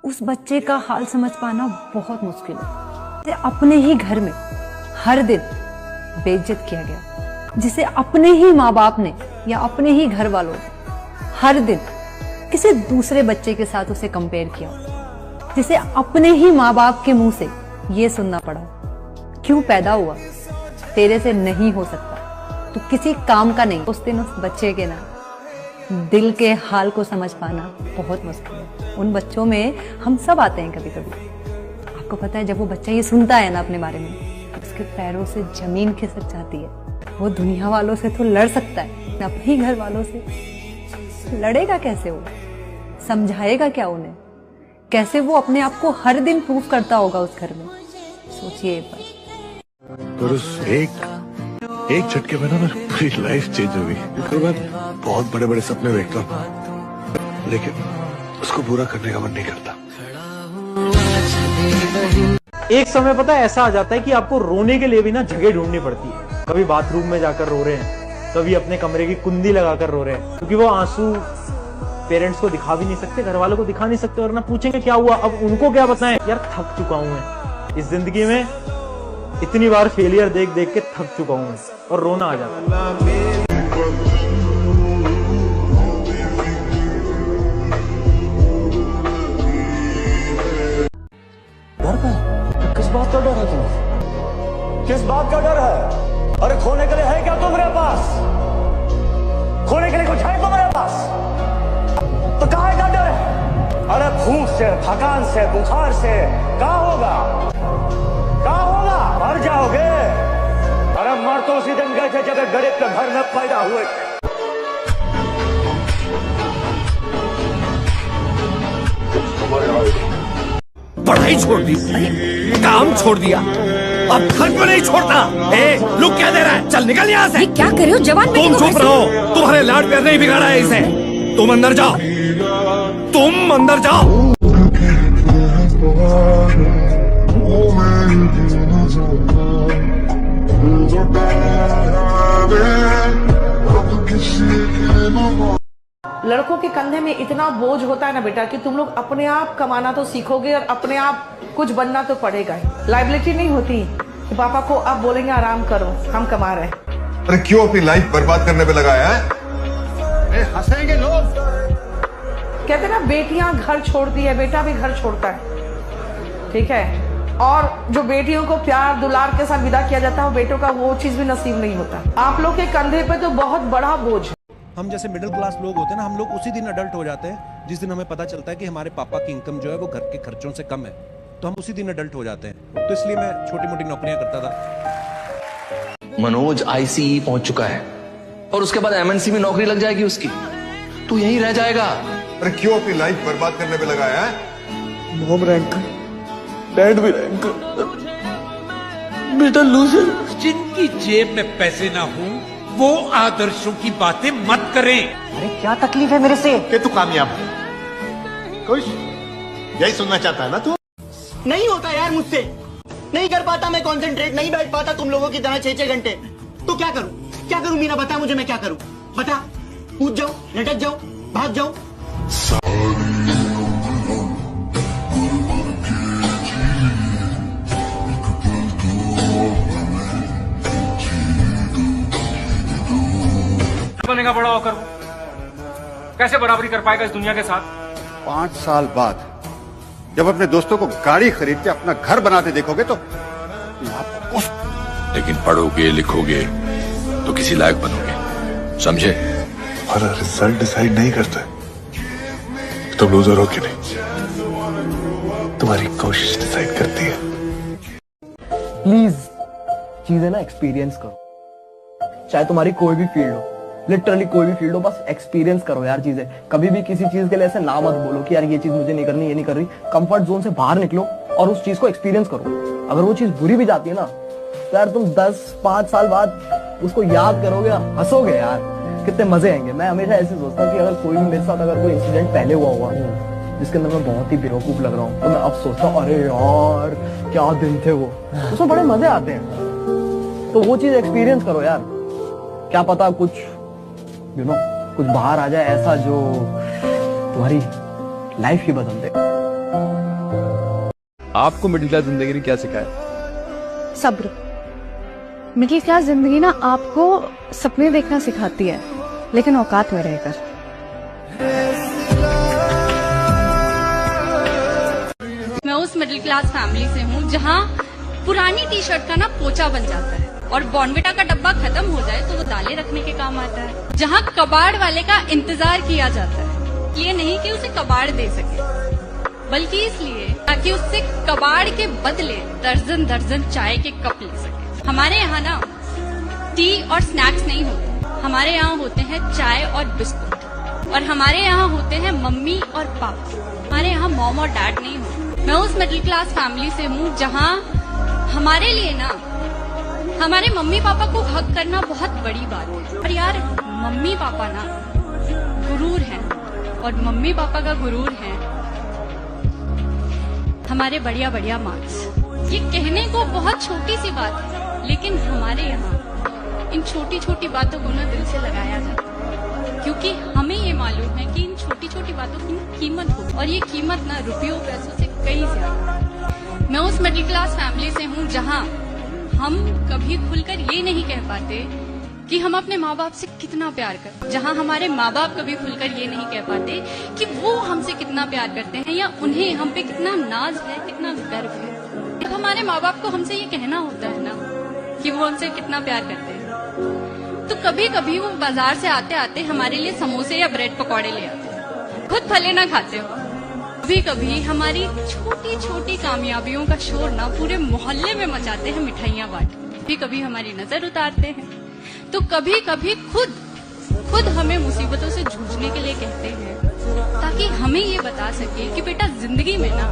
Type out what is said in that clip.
उस बच्चे का हाल समझ पाना बहुत मुश्किल है। अपने ही घर में हर दिन बेइज्जत किया गया, जिसे अपने ही माँ बाप ने या अपने ही घर वालों ने हर दिन किसी दूसरे बच्चे के साथ उसे कंपेयर किया, जिसे अपने ही माँ बाप के मुंह से ये सुनना पड़ा, क्यों पैदा हुआ, तेरे से नहीं हो सकता, तो किसी काम का नहीं। उस दिन उस बच्चे के ना दिल के हाल को समझ पाना बहुत मुश्किल है। उन बच्चों में हम सब आते हैं कभी कभी। आपको पता है, जब वो बच्चा ये सुनता है ना अपने बारे में, उसके पैरों से जमीन खिसक जाती है। वो दुनिया वालों से तो लड़ सकता है, अपने घर वालों से लड़ेगा कैसे? वो समझाएगा क्या उन्हें? कैसे वो अपने आप को हर दिन प्रूव करता होगा उस घर में? सोचिए एक बार। एक झटके में ना मेरी पूरी लाइफ चेंज हो गई। कई बार बहुत बड़े बड़े सपने देखता हूँ, लेकिन उसको पूरा करने का मन नहीं करता। एक समय पता है ऐसा आ जाता है कि आपको रोने के लिए भी ना जगह ढूंढनी पड़ती है। कभी बाथरूम में जाकर रो रहे हैं, कभी अपने कमरे की कुंडी लगाकर रो रहे हैं, क्योंकि वो आंसू पेरेंट्स को दिखा भी नहीं सकते, घर वालों को दिखा नहीं सकते, और ना पूछेंगे क्या हुआ। अब उनको क्या बताएं? यार थक चुका हूं मैं इस जिंदगी में, इतनी बार फेलियर देख देख के थक चुका हूं मैं, और रोना आ जाता है। डर का? किस बात का डर है तुम्हें? किस बात का डर है? अरे खोने के लिए है क्या तुम्हारे पास? खोने के लिए कुछ है तुम्हारे पास? तो काहे का डर है? अरे भूख से, थकान से, बुखार से क्या होगा? क्या होगा? मर जाओगे। अरे मर तो उसी दिन गए थे जब एक गरीब के घर में पैदा हुए थे। पढ़ाई छोड़ दी, काम छोड़ दिया, अब घर को नहीं छोड़ता। लुक क्या दे रहा है? चल निकल यहाँ से। ये क्या करे हो जवान? तुम चुप रहो, तुम्हारे लाड प्यार नहीं बिगाड़ा है इसे। तुम अंदर जाओ, तुम अंदर जाओ। लड़कों के कंधे में इतना बोझ होता है ना बेटा, कि तुम लोग अपने आप कमाना तो सीखोगे और अपने आप कुछ बनना तो पड़ेगा ही। लाइबिलिटी नहीं होती कि पापा को आप बोलेंगे आराम करो, हम कमा रहे हैं। अरे क्यों अपनी लाइफ बर्बाद करने पे लगाया है? हंसेंगे लोग। कहते ना, बेटियां घर छोड़ती है, बेटा भी घर छोड़ता है, ठीक है। और जो बेटियों को प्यार दुलार के साथ विदा किया जाता है, वो बेटों का वो चीज भी नसीब नहीं होता। आप लोग के कंधे पे तो बहुत बड़ा बोझ है। हम जैसे मिडिल क्लास लोग होते हैं ना, हम लोग उसी दिन अडल्ट हो जाते हैं जिस दिन हमें पता चलता है कि हमारे पापा की इनकम जो है वो घर के खर्चों से कम है, तो हम उसी दिन अडल्ट हो जाते हैं। तो इसलिए मैं छोटी मोटी नौकरियां करता था। मनोज आईसीई पहुंच चुका है और उसके बाद एमएनसी में नौकरी लग जाएगी उसकी, तू यहीं रह जाएगा। अरे क्यों अपनी लाइफ बर्बाद करने पे लगाया है? मॉम रैंक, डैड भी रैंक, बेटा लूजर। जिनकी जेब में पैसे ना हो वो आदर्शों की बातें मत करें। अरे क्या तकलीफ है मेरे से? कि तू कामयाब है, खुश, यही सुनना चाहता है ना तू? नहीं होता यार मुझसे, नहीं कर पाता मैं कंसंट्रेट, नहीं बैठ पाता तुम लोगों की तरह 6-6 घंटे। तो क्या करूं? क्या करूं मीना, बता मुझे, मैं क्या करूं? बता। कूद जाऊं, लटक जाऊं, भाग जाऊं? बनेगा बड़ा होकर, कैसे बराबरी कर पाएगा इस दुनिया के साथ? 5 साल बाद जब अपने दोस्तों को गाड़ी खरीद के अपना घर बनाते देखोगे तो लेकिन पढ़ोगे लिखोगे तो किसी लायक बनोगे, समझे? और रिजल्ट डिसाइड नहीं करता तुम लूजर हो कि नहीं, तुम्हारी कोशिश डिसाइड करती है। प्लीज चीजें ना एक्सपीरियंस करो, चाहे तुम्हारी कोई भी फील्ड हो, लिटरली कोई भी फील्ड हो, बस एक्सपीरियंस करो यार चीजें। कभी भी किसी चीज के लिए ऐसे ना मत बोलो कि यार ये चीज मुझे नहीं करनी, ये नहीं कर रही। कंफर्ट जोन से बाहर निकलो और उस चीज को एक्सपीरियंस करो। अगर वो चीज बुरी भी जाती है ना, तो यार तुम 10-5 साल बाद उसको याद करोगे, हंसोगे यार, कितने मजे आएंगे। मैं हमेशा ऐसे सोचता हूँ कि अगर कोई भी मेरे साथ अगर कोई इंसिडेंट पहले हुआ जिसके अंदर मैं बहुत ही बेवकूफ लग रहा हूँ, तो मैं अब सोचता हूँ अरे यार क्या दिन थे वो, उसमें बड़े मजे आते हैं। तो वो चीज एक्सपीरियंस करो यार, क्या पता कुछ कुछ बाहर आ जाए ऐसा जो तुम्हारी लाइफ ही बदल दे। आपको मिडिल क्लास जिंदगी ने क्या सिखाया? सब्र। मिडिल क्लास जिंदगी ना आपको सपने देखना सिखाती है, लेकिन औकात में रहकर। मैं उस मिडिल क्लास फैमिली से हूँ जहाँ पुरानी टी शर्ट का ना पोचा बन जाता है और बॉर्नविटा का डब्बा खत्म हो जाए तो वो दालें रखने के काम आता है। जहाँ कबाड़ वाले का इंतजार किया जाता है, इसलिए नहीं कि उसे कबाड़ दे सके, बल्कि इसलिए ताकि उससे कबाड़ के बदले दर्जन दर्जन चाय के कप ले सके। हमारे यहाँ ना टी और स्नैक्स नहीं होते, हमारे यहाँ होते हैं चाय और बिस्कुट, और हमारे यहाँ होते हैं मम्मी और पापा। हमारे यहाँ मॉम और डैड नहीं होते। मैं उस मिडिल क्लास फैमिली से हूँ जहाँ हमारे लिए ना हमारे मम्मी पापा को हक करना बहुत बड़ी बात है। और यार मम्मी पापा ना गुरूर हैं, और मम्मी पापा का गुरूर है हमारे बढ़िया बढ़िया मार्क्स। ये कहने को बहुत छोटी सी बात है, लेकिन हमारे यहाँ इन छोटी छोटी बातों को ना दिल से लगाया जाता है, क्योंकि हमें ये मालूम है कि इन छोटी छोटी बातों की कीमत हो, और ये कीमत ना रुपयों पैसों से कई ज्यादा। मैं उस मिडिल क्लास फैमिली से हूँ जहाँ हम कभी खुलकर ये नहीं कह पाते कि हम अपने माँ बाप से कितना प्यार करते, जहाँ हमारे माँ बाप कभी खुलकर ये नहीं कह पाते कि वो हमसे कितना प्यार करते हैं, या उन्हें हम पे कितना नाज है, कितना गर्व है। जब हमारे माँ बाप को हमसे ये कहना होता है ना कि वो हमसे कितना प्यार करते हैं, तो कभी कभी वो बाजार से आते आते हमारे लिए समोसे या ब्रेड पकौड़े ले आते, खुद भले ना खाते हो। कभी कभी हमारी छोटी छोटी कामयाबियों का शोर ना पूरे मोहल्ले में मचाते हैं मिठाइयाँ बांट। कभी कभी हमारी नजर उतारते हैं, तो कभी कभी खुद हमें मुसीबतों से जूझने के लिए कहते हैं, ताकि हमें ये बता सके कि बेटा जिंदगी में ना